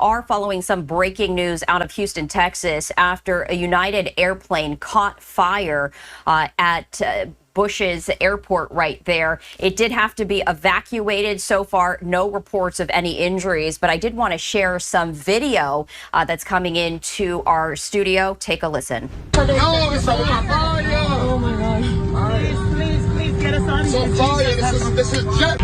are following some breaking news out of Houston, Texas, after a United airplane caught fire at Bush's airport right there. It did have to be evacuated. So far, no reports of any injuries, but I did want to share some video that's coming into our studio. Take a listen. No, it's on fire! Oh my gosh. Please get us on. It's on fire. This is jet.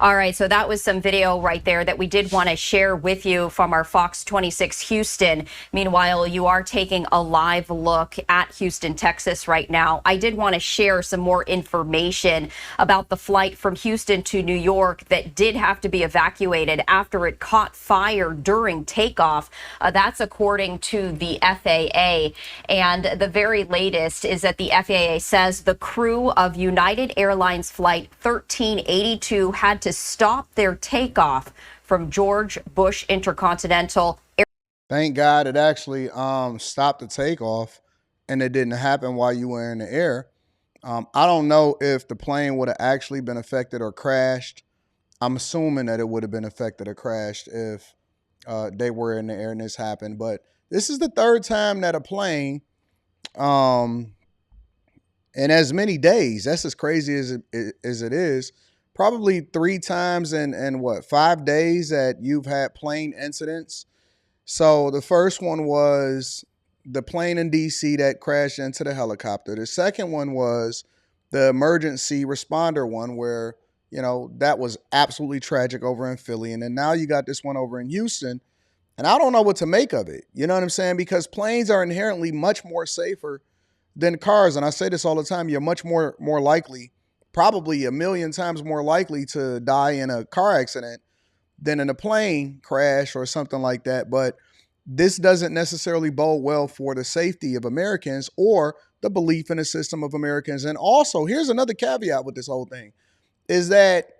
All right, so that was some video right there that we did want to share with you from our Fox 26 Houston. Meanwhile, you are taking a live look at Houston, Texas right now. I did want to share some more information about the flight from Houston to New York that did have to be evacuated after it caught fire during takeoff. That's according to the FAA. And the very latest is that the FAA says the crew of United Airlines Flight 1382 had to stop their takeoff from George Bush Intercontinental. Thank God it actually stopped the takeoff and it didn't happen while you were in the air. I don't know if the plane would have actually been affected or crashed. I'm assuming that it would have been affected or crashed if they were in the air and this happened. But this is the third time that a plane in as many days, that's as crazy as it is, probably 3 times in what, 5 days that you've had plane incidents. So the first one was the plane in DC that crashed into the helicopter. The second one was the emergency responder one where, you know, that was absolutely tragic over in Philly. And then now you got this one over in Houston. And I don't know what to make of it. You know what I'm saying? Because planes are inherently much more safer than cars. And I say this all the time. You're much more likely, probably a million times more likely to die in a car accident than in a plane crash or something like that. But this doesn't necessarily bode well for the safety of Americans or the belief in the system of Americans. And also, here's another caveat with this whole thing, is that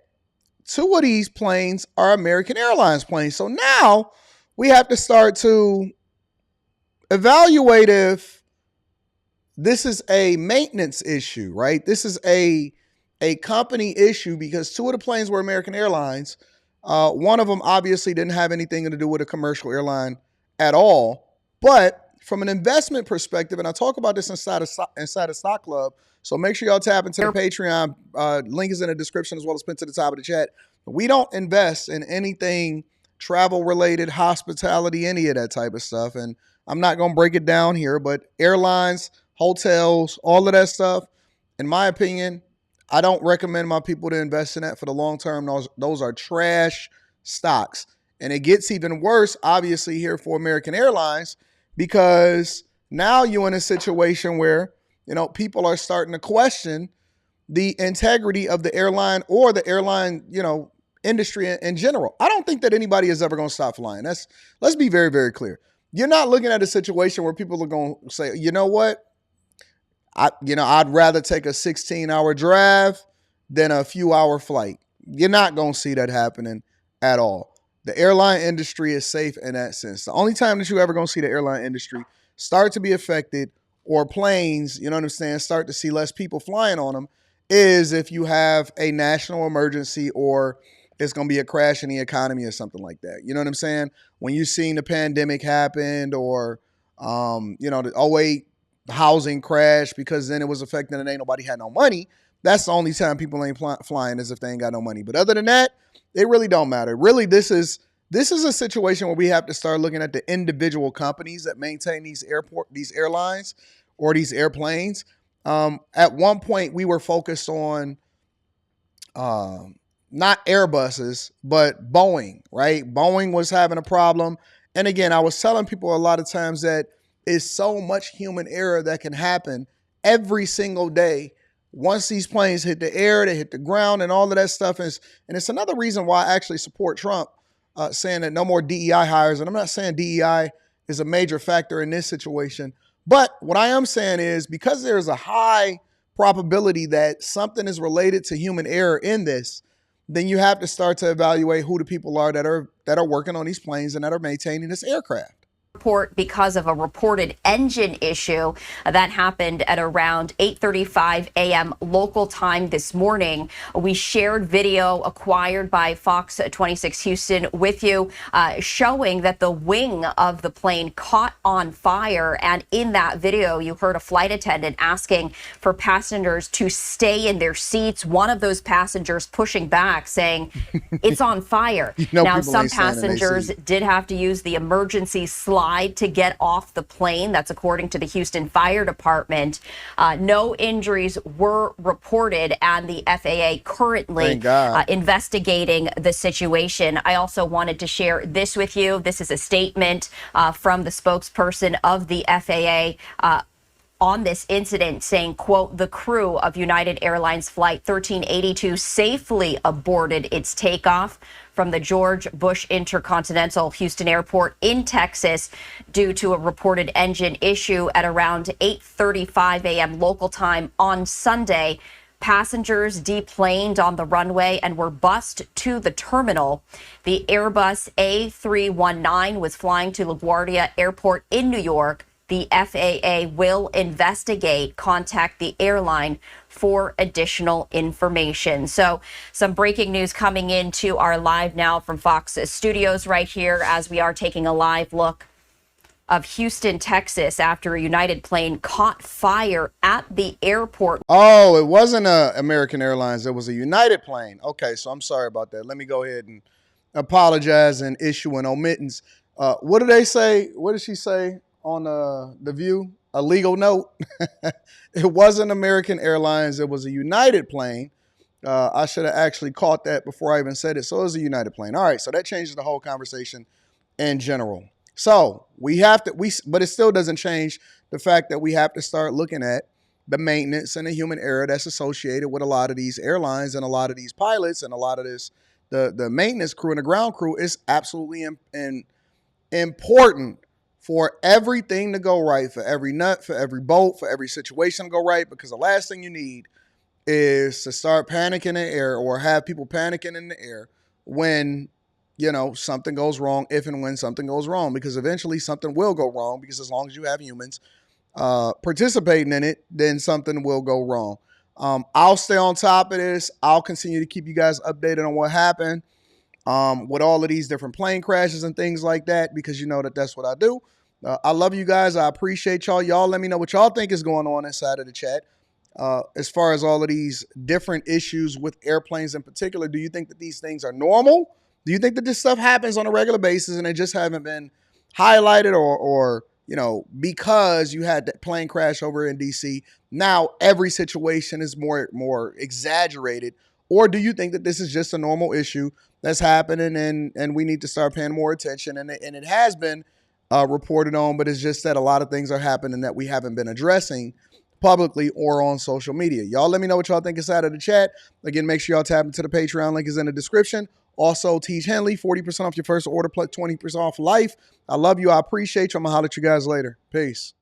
2 of these planes are American Airlines planes. So now we have to start to evaluate if this is a maintenance issue, right? This is a company issue because 2 of the planes were American Airlines. One of them obviously didn't have anything to do with a commercial airline at all. But from an investment perspective, and I talk about this inside of Stock Club, so make sure y'all tap into the Patreon. Link is in the description as well as pinned to the top of the chat. We don't invest in anything travel-related, hospitality, any of that type of stuff. And I'm not going to break it down here, but airlines, hotels, all of that stuff, in my opinion, I don't recommend my people to invest in that for the long term. Those are trash stocks. And it gets even worse, obviously, here for American Airlines, because now you're in a situation where, you know, people are starting to question the integrity of the airline or the airline, you know, industry in general. I don't think that anybody is ever going to stop flying. Let's be very, very clear. You're not looking at a situation where people are going to say, you know what? I'd rather take a 16-hour drive than a few-hour flight. You're not going to see that happening at all. The airline industry is safe in that sense. The only time that you're ever going to see the airline industry start to be affected or planes, you know what I'm saying, start to see less people flying on them is if you have a national emergency or it's going to be a crash in the economy or something like that. You know what I'm saying? When you've seen the pandemic happen or, the '08 housing crash because then it was affecting and ain't nobody had no money. That's the only time people ain't flying is if they ain't got no money. But other than that, it really don't matter. Really, this is a situation where we have to start looking at the individual companies that maintain these airlines or these airplanes. At one point, we were focused on not Airbuses, but Boeing, right? Boeing was having a problem. And again, I was telling people a lot of times that is so much human error that can happen every single day. Once these planes hit the air, they hit the ground and all of that stuff. And it's another reason why I actually support Trump saying that no more DEI hires. And I'm not saying DEI is a major factor in this situation. But what I am saying is because there's a high probability that something is related to human error in this, then you have to start to evaluate who the people are that are working on these planes and that are maintaining this aircraft. Report because of a reported engine issue that happened at around 8:35 a.m. local time this morning. We shared video acquired by Fox 26 Houston with you, showing that the wing of the plane caught on fire. And in that video, you heard a flight attendant asking for passengers to stay in their seats. One of those passengers pushing back, saying it's on fire. Now, some passengers did have to use the emergency slide to get off the plane. That's according to the Houston Fire Department. No injuries were reported, and the FAA currently investigating the situation. I also wanted to share this with you. This is a statement from the spokesperson of the FAA on this incident, saying, quote, the crew of United Airlines Flight 1382 safely aborted its takeoff from the George Bush Intercontinental Houston Airport in Texas due to a reported engine issue at around 8:35 a.m. local time on Sunday. Passengers deplaned on the runway and were bused to the terminal. The Airbus A319 was flying to LaGuardia Airport in New York. The FAA will investigate, contact the airline for additional information. So some breaking news coming into our live now from Fox Studios right here as we are taking a live look of Houston, Texas, after a United plane caught fire at the airport. Oh, it wasn't American Airlines. It was a United plane. Okay, so I'm sorry about that. Let me go ahead and apologize and issue an omittance. What did they say? What did she say on The View? A legal note. It wasn't American Airlines. It was a United plane. I should have actually caught that before I even said it. So it was a United plane. All right, so that changes the whole conversation in general. So we have to, but it still doesn't change the fact that we have to start looking at the maintenance and the human error that's associated with a lot of these airlines and a lot of these pilots and a lot of this, the maintenance crew and the ground crew is absolutely important for everything to go right, for every nut, for every bolt, for every situation to go right, because the last thing you need is to start panicking in the air or have people panicking in the air when, you know, something goes wrong, if and when something goes wrong, because eventually something will go wrong, because as long as you have humans participating in it, then something will go wrong. I'll stay on top of this. I'll continue to keep you guys updated on what happened with all of these different plane crashes and things like that, because you know that that's what I do. I love you guys. I appreciate y'all. Y'all let me know what y'all think is going on inside of the chat. As far as all of these different issues with airplanes in particular, do you think that these things are normal? Do you think that this stuff happens on a regular basis and they just haven't been highlighted, or you know, because you had that plane crash over in DC, now every situation is more exaggerated? Or do you think that this is just a normal issue that's happening and we need to start paying more attention? And it has been reported on, but it's just that a lot of things are happening that we haven't been addressing publicly or on social media. Y'all let me know what y'all think inside of the chat. Again, make sure y'all tap into the Patreon. Link is in the description. Also, Teach Henley, 40% off your first order plus 20% off life. I love you. I appreciate you. I'm going to holler at you guys later. Peace.